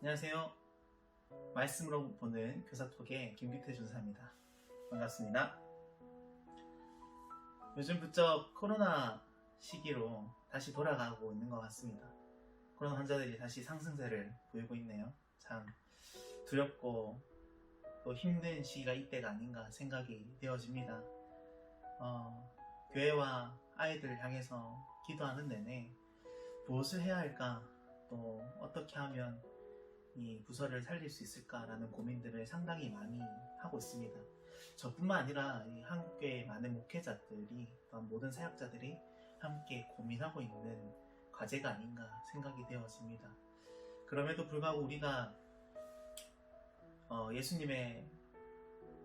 안녕하세요. 말씀으로 보는 교사톡의 김기태 준사입니다. 반갑습니다. 요즘 부쩍 코로나 시기로 다시 돌아가고 있는 것 같습니다. 코로나 환자들이 다시 상승세를 보이고 있네요. 참 두렵고 또 힘든 시기가 이때가 아닌가 생각이 되어집니다. 교회와 아이들을 향해서 기도하는 내내 무엇을 해야 할까, 또 어떻게 하면 이 부서를 살릴 수 있을까라는 고민들을 상당히 많이 하고 있습니다. 저뿐만 아니라 이 한국교회의 많은 목회자들이, 또한 모든 사역자들이 함께 고민하고 있는 과제가 아닌가 생각이 되어집니다. 그럼에도 불구하고 우리가 예수님의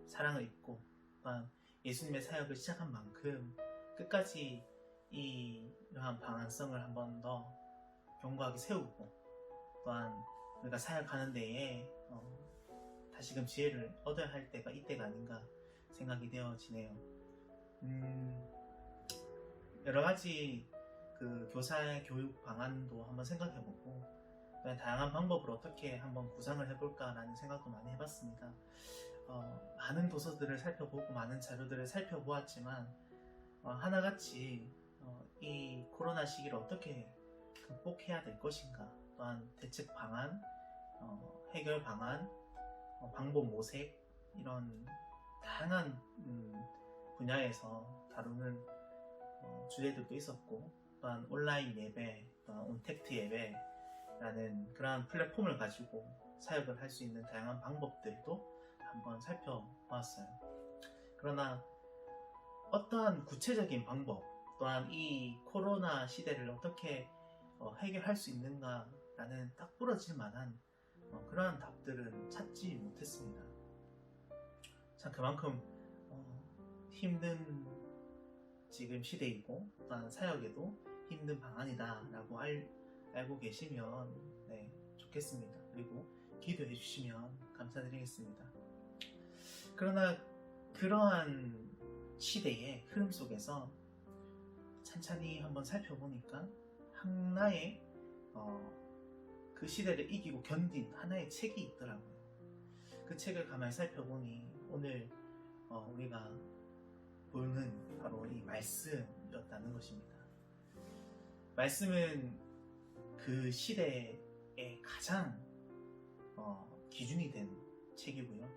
사랑을 잊고 또한 예수님의 사역을 시작한 만큼 끝까지 이러한 방향성을 한 번 더 견고하게 세우고, 또한 우리가 사역하는 데에 다시금 지혜를 얻어야 할 때가 이때가 아닌가 생각이 되어지네요. 여러가지 그 교사의 교육 방안도 한번 생각해보고, 다양한 방법으로 어떻게 한번 구상을 해볼까라는 생각도 많이 해봤습니다. 많은 도서들을 살펴보고 많은 자료들을 살펴보았지만 하나같이 이 코로나 시기를 어떻게 극복해야 될 것인가, 또한 대책 방안, 해결 방안, 방법 모색, 이런 다양한 분야에서 다루는 주제들도 있었고, 또한 온라인 예배, 또한 온택트 예배라는 그러한 플랫폼을 가지고 사역을 할 수 있는 다양한 방법들도 한번 살펴보았어요. 그러나 어떠한 구체적인 방법, 또한 이 코로나 시대를 어떻게 해결할 수 있는가라는 딱 부러질 만한 그러한 답들은 찾지 못했습니다. 참 그만큼 힘든 지금 시대이고, 또한 사역에도 힘든 방안이다 라고 알고 계시면 좋겠습니다. 그리고 기도해 주시면 감사드리겠습니다. 그러나 그러한 시대의 흐름 속에서 찬찬히 한번 살펴보니까 하나의 그 시대를 이기고 견딘 하나의 책이 있더라고요. 그 책을 가만히 살펴보니 오늘 우리가 보는 바로 이 말씀이었다는 것입니다. 말씀은 그 시대의 가장 기준이 된 책이고요.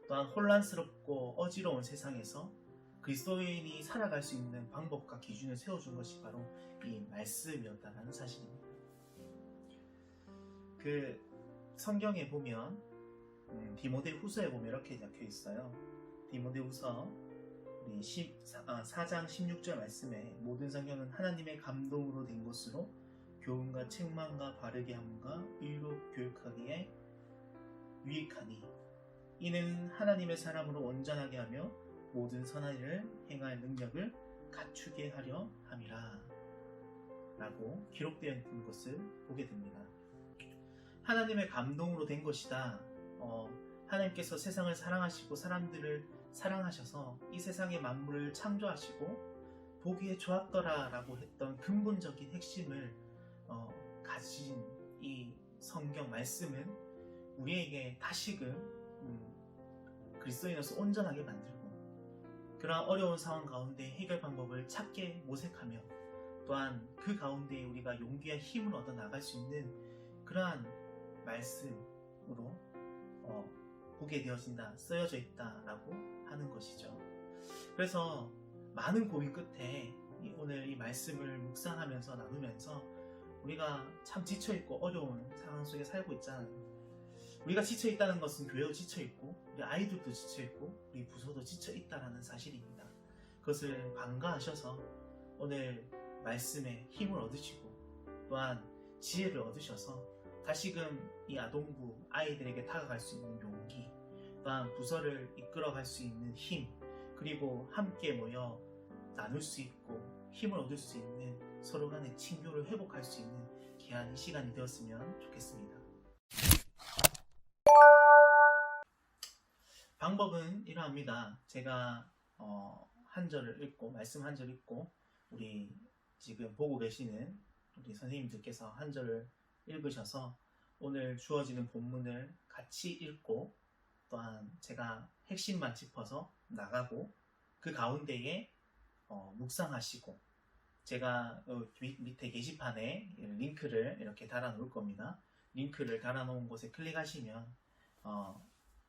또한 혼란스럽고 어지러운 세상에서 그리스도인이 살아갈 수 있는 방법과 기준을 세워준 것이 바로 이 말씀이었다는 사실입니다. 그 성경에 보면 디모데후서에 보면 이렇게 적혀 있어요. 디모데후서 우리 4장 16절 말씀에 모든 성경은 하나님의 감동으로 된 것으로 교훈과 책망과 바르게 함과 의로 교육하기에 유익하니 이는 하나님의 사람으로 온전하게 하며 모든 선한 일을 행할 능력을 갖추게 하려 함이라 라고 기록되어 있는 것을 보게 됩니다. 하나님의 감동으로 된 것이다. 하나님께서 세상을 사랑하시고 사람들을 사랑하셔서 이 세상의 만물을 창조하시고 보기에 좋았더라 라고 했던 근본적인 핵심을 가진 이 성경 말씀은 우리에게 다시금 그리스도인으로서 온전하게 만들고, 그러한 어려운 상황 가운데 해결 방법을 찾게 모색하며, 또한 그 가운데 우리가 용기와 힘을 얻어 나갈 수 있는 그러한 말씀으로 보게 되어진다, 쓰여져 있다라고 하는 것이죠. 그래서 많은 고민 끝에 오늘 이 말씀을 묵상하면서 나누면서 우리가 참 지쳐있고 어려운 상황 속에 살고 있잖아요. 우리가 지쳐있다는 것은 교회도 지쳐있고 우리 아이들도 지쳐있고 우리 부서도 지쳐있다는 사실입니다. 그것을 간과하셔서 오늘 말씀에 힘을 얻으시고 또한 지혜를 얻으셔서 다시금 이 아동부 아이들에게 다가갈 수 있는 용기, 또한 부서를 이끌어갈 수 있는 힘, 그리고 함께 모여 나눌 수 있고 힘을 얻을 수 있는 서로 간의 친교를 회복할 수 있는 귀한 시간이 되었으면 좋겠습니다. 방법은 이러합니다. 제가 한 절을 읽고, 말씀 한 절 읽고, 우리 지금 보고 계시는 우리 선생님들께서 한 절을 읽으셔서 오늘 주어지는 본문을 같이 읽고 또한 제가 핵심만 짚어서 나가고 그 가운데에 묵상하시고 제가 밑에 게시판에 링크를 이렇게 달아 놓을 겁니다. 링크를 달아 놓은 곳에 클릭하시면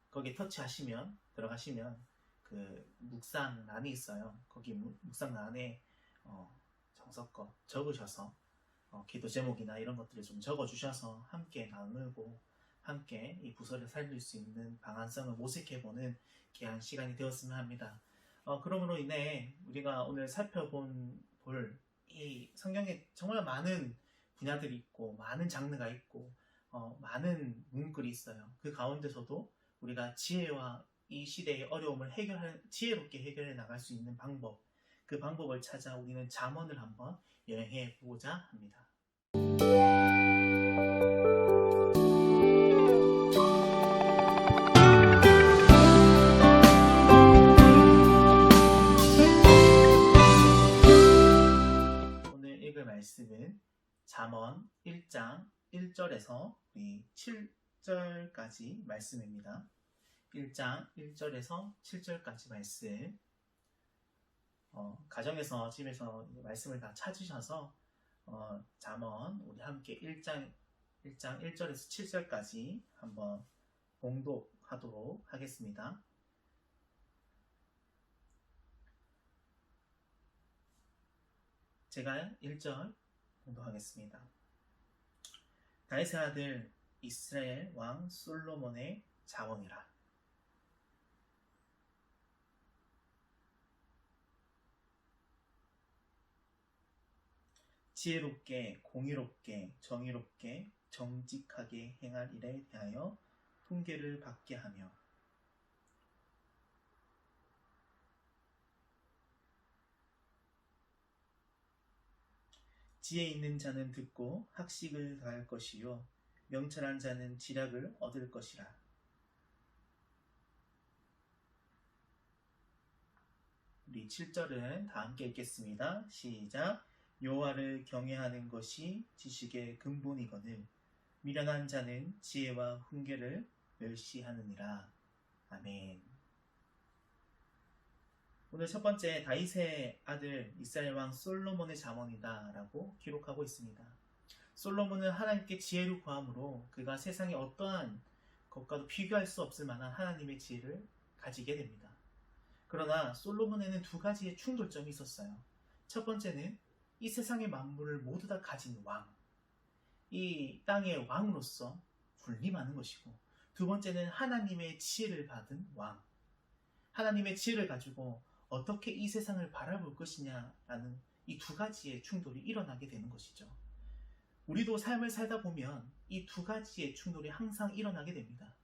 거기에 터치하시면 들어가시면 그 묵상란이 있어요. 거기 묵상란에 정성껏 적으셔서 기도 제목이나 이런 것들을 좀 적어주셔서 함께 나누고 함께 이 부서를 살릴 수 있는 방안성을 모색해보는 귀한 시간이 되었으면 합니다. 그러므로 인해 우리가 오늘 살펴볼 이 성경에 정말 많은 분야들이 있고 많은 장르가 있고 많은 문구들이 있어요. 그 가운데서도 우리가 지혜와 이 시대의 어려움을 지혜롭게 해결해 나갈 수 있는 방법, 그 방법을 찾아 우리는 잠언을 한번 여행해 보고자 합니다. 오늘 읽을 말씀은 잠언 1장 1절에서 7절까지 말씀입니다. 1장 1절에서 7절까지 말씀. 가정에서 집에서 말씀을 다 찾으셔서 잠언 우리 함께 1장 1절에서 7절까지 한번 봉독하도록 하겠습니다. 제가 1절 봉독하겠습니다. 다윗의 아들 이스라엘 왕 솔로몬의 잠언이라. 지혜롭게 공의롭게 정의롭게 정직하게 행할 일에 대하여 훈계를 받게 하며 지혜 있는 자는 듣고 학식을 더할 것이요 명철한 자는 지략을 얻을 것이라. 우리 7절은 다 함께 읽겠습니다. 시작. 여호와를 경외하는 것이 지식의 근본이거늘 미련한 자는 지혜와 훈계를 멸시하느니라. 아멘. 오늘 첫 번째, 다윗의 아들 이스라엘 왕 솔로몬의 잠언이다 라고 기록하고 있습니다. 솔로몬은 하나님께 지혜를 구함으로 그가 세상의 어떠한 것과도 비교할 수 없을 만한 하나님의 지혜를 가지게 됩니다. 그러나 솔로몬에는 두 가지의 충돌점이 있었어요. 첫 번째는 이 세상의 만물을 모두 다 가진 왕, 이 땅의 왕으로서 군림하는 것이고, 두 번째는 하나님의 지혜를 받은 왕, 하나님의 지혜를 가지고 어떻게 이 세상을 바라볼 것이냐라는 이 두 가지의 충돌이 일어나게 되는 것이죠. 우리도 삶을 살다 보면 이 두 가지의 충돌이 항상 일어나게 됩니다.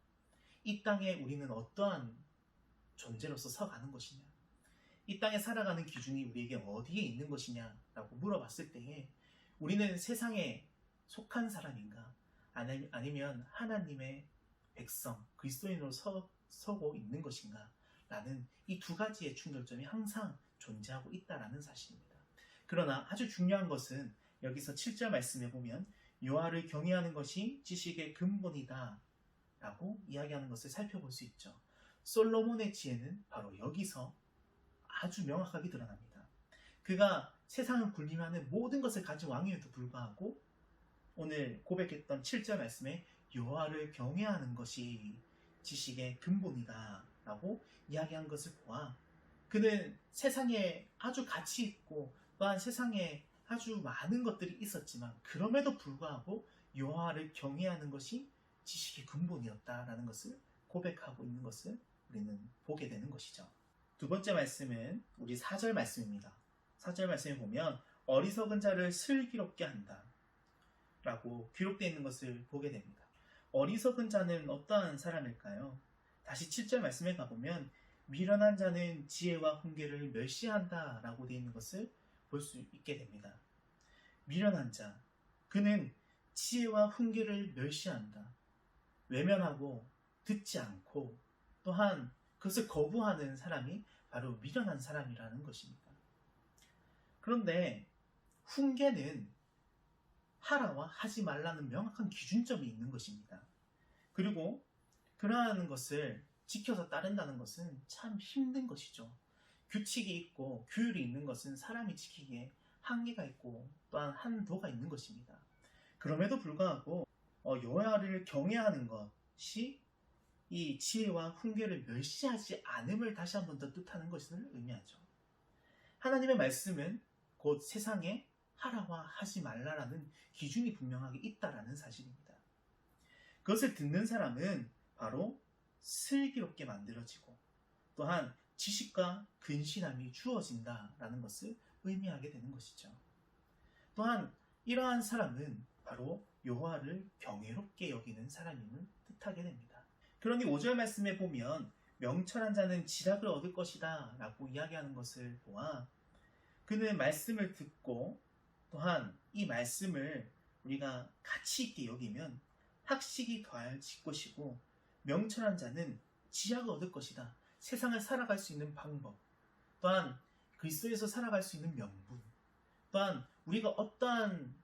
이 땅에 우리는 어떠한 존재로서 서가는 것이냐, 이 땅에 살아가는 기준이 우리에게 어디에 있는 것이냐라고 물어봤을 때에 우리는 세상에 속한 사람인가 아니면 하나님의 백성, 그리스도인으로 서고 있는 것인가 라는 이 두 가지의 충돌점이 항상 존재하고 있다는 사실입니다. 그러나 아주 중요한 것은 여기서 7절 말씀에 보면 여호와를 경외하는 것이 지식의 근본이다 라고 이야기하는 것을 살펴볼 수 있죠. 솔로몬의 지혜는 바로 여기서 아주 명확하게 드러납니다. 그가 세상을 군림하는 모든 것을 가진 왕임에도 불구하고 오늘 고백했던 7절 말씀에 여호와를 경외하는 것이 지식의 근본이다 라고 이야기한 것을 보아 그는 세상에 아주 가치 있고 또한 세상에 아주 많은 것들이 있었지만 그럼에도 불구하고 여호와를 경외하는 것이 지식의 근본이었다라는 것을 고백하고 있는 것을 우리는 보게 되는 것이죠. 두 번째 말씀은 우리 4절 말씀입니다. 4절 말씀에 보면 어리석은 자를 슬기롭게 한다 라고 기록되어 있는 것을 보게 됩니다. 어리석은 자는 어떠한 사람일까요? 다시 7절 말씀에 가보면 미련한 자는 지혜와 훈계를 멸시한다 라고 되어 있는 것을 볼 수 있게 됩니다. 미련한 자, 그는 지혜와 훈계를 멸시한다. 외면하고 듣지 않고 또한 그것을 거부하는 사람이 바로 미련한 사람이라는 것입니다. 그런데 훈계는 하라와 하지 말라는 명확한 기준점이 있는 것입니다. 그리고 그러한 것을 지켜서 따른다는 것은 참 힘든 것이죠. 규칙이 있고 규율이 있는 것은 사람이 지키기에 한계가 있고 또한 한도가 있는 것입니다. 그럼에도 불구하고 여호와를 경외하는 것이 이 지혜와 훈계를 멸시하지 않음을 다시 한 번 더 뜻하는 것을 의미하죠. 하나님의 말씀은 곧 세상에 하라와 하지 말라라는 기준이 분명하게 있다라는 사실입니다. 그것을 듣는 사람은 바로 슬기롭게 만들어지고 또한 지식과 근신함이 주어진다라는 것을 의미하게 되는 것이죠. 또한 이러한 사람은 바로 여호와를 경외롭게 여기는 사람임을 뜻하게 됩니다. 그러니 5절 말씀에 보면 명철한 자는 지략을 얻을 것이다 라고 이야기하는 것을 보아 그는 말씀을 듣고 또한 이 말씀을 우리가 가치 있게 여기면 학식이 더해질 것이고 명철한 자는 지략을 얻을 것이다. 세상을 살아갈 수 있는 방법 또한 그리스도에서 살아갈 수 있는 명분 또한 우리가 어떠한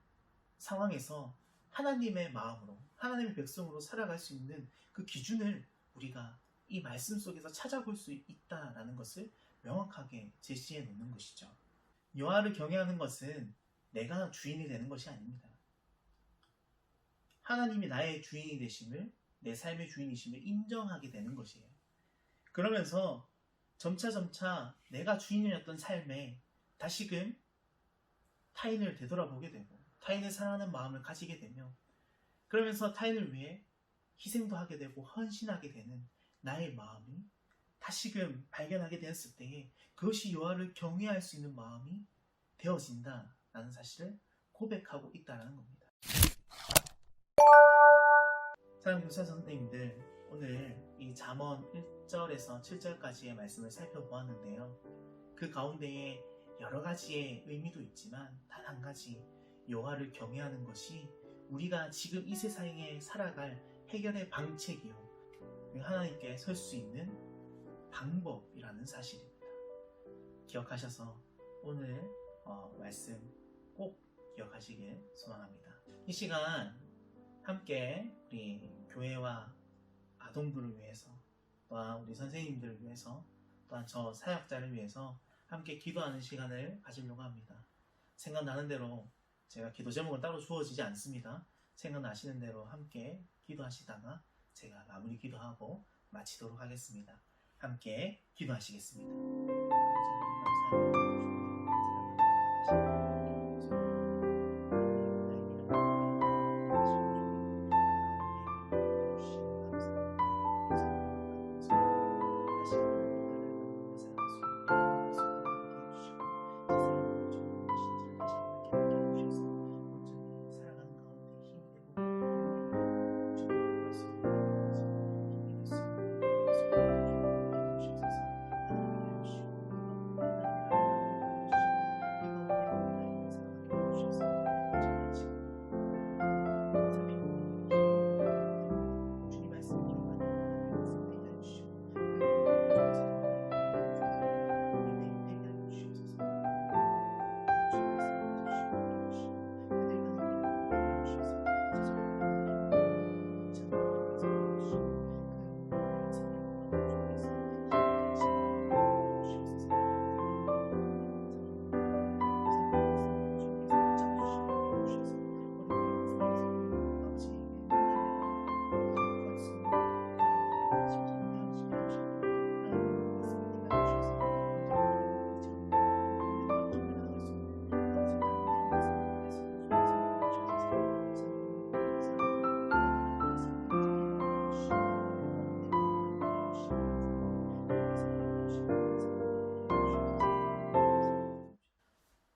상황에서 하나님의 마음으로 하나님의 백성으로 살아갈 수 있는 그 기준을 우리가 이 말씀 속에서 찾아볼 수 있다라는 것을 명확하게 제시해 놓는 것이죠. 여호와를 경외하는 것은 내가 주인이 되는 것이 아닙니다. 하나님이 나의 주인이 되심을 내 삶의 주인이심을 인정하게 되는 것이에요. 그러면서 점차 내가 주인이었던 삶에 다시금 타인을 되돌아보게 되고 타인을 사랑하는 마음을 가지게 되며 그러면서 타인을 위해 희생도 하게 되고 헌신하게 되는 나의 마음이 다시금 발견하게 되었을 때에 그것이 여호와를 경외할 수 있는 마음이 되어진다라는 사실을 고백하고 있다는 겁니다. 사랑하는 교사 선생님들, 오늘 이 잠언 1절에서 7절까지의 말씀을 살펴보았는데요. 그 가운데에 여러 가지의 의미도 있지만 단 한 가지 여호와를 경외하는 것이 우리가 지금 이 세상에 살아갈 해결의 방책이요 하나님께 설 수 있는 방법이라는 사실입니다. 기억하셔서 오늘 말씀 꼭 기억하시길 소망합니다. 이 시간 함께 우리 교회와 아동들을 위해서 또한 우리 선생님들을 위해서 또한 저 사역자를 위해서 함께 기도하는 시간을 가지려고 합니다. 생각나는 대로 제가 기도 제목은 따로 주어지지 않습니다. 생각나시는 대로 함께 기도하시다가 제가 마무리 기도하고 마치도록 하겠습니다. 함께 기도하시겠습니다.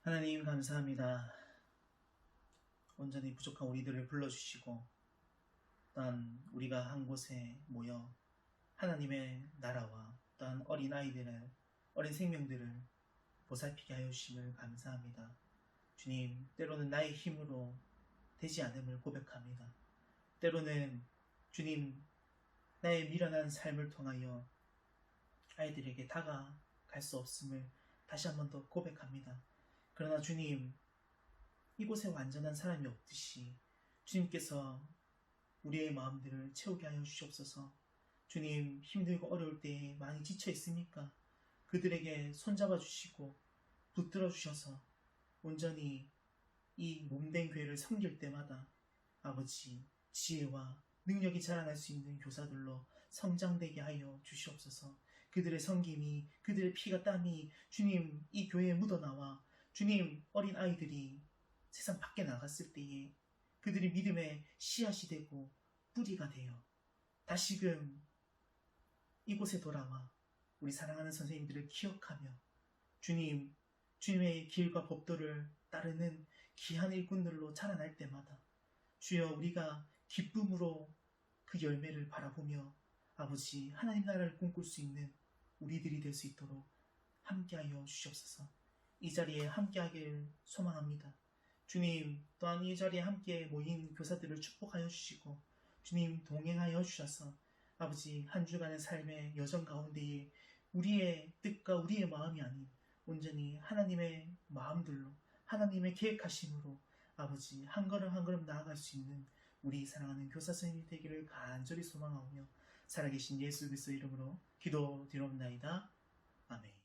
하나님 감사합니다. 온전히 부족한 우리들을 불러주시고 또한 우리가 한 곳에 모여 하나님의 나라와 또한 어린 아이들을 어린 생명들을 보살피게 하여 주심을 감사합니다. 주님, 때로는 나의 힘으로 되지 않음을 고백합니다. 때로는 주님, 나의 미련한 삶을 통하여 아이들에게 다가갈 수 없음을 다시 한 번 더 고백합니다. 그러나 주님, 이곳에 완전한 사람이 없듯이 주님께서 우리의 마음들을 채우게 하여 주시옵소서. 주님, 힘들고 어려울 때에 많이 지쳐 있습니까? 그들에게 손잡아 주시고 붙들어 주셔서 온전히 이 몸된 교회를 섬길 때마다 아버지 지혜와 능력이 자라날 수 있는 교사들로 성장되게 하여 주시옵소서. 그들의 섬김이, 그들의 피가 땀이 주님 이 교회에 묻어나와 주님 어린 아이들이 세상 밖에 나갔을 때에 그들이 믿음의 씨앗이 되고 뿌리가 되어 다시금 이곳에 돌아와 우리 사랑하는 선생님들을 기억하며 주님, 주님의 길과 법도를 따르는 귀한 일꾼들로 자라날 때마다 주여 우리가 기쁨으로 그 열매를 바라보며 아버지 하나님 나라를 꿈꿀 수 있는 우리들이 될 수 있도록 함께하여 주시옵소서. 이 자리에 함께하길 소망합니다. 주님 또한 이 자리에 함께 모인 교사들을 축복하여 주시고 주님 동행하여 주셔서 아버지 한 주간의 삶의 여정 가운데에 우리의 뜻과 우리의 마음이 아닌 온전히 하나님의 마음들로 하나님의 계획하심으로 아버지 한 걸음 한 걸음 나아갈 수 있는 우리 사랑하는 교사 선생님이 되기를 간절히 소망하며 살아계신 예수 그리스도 이름으로 기도드리옵나이다. 아멘.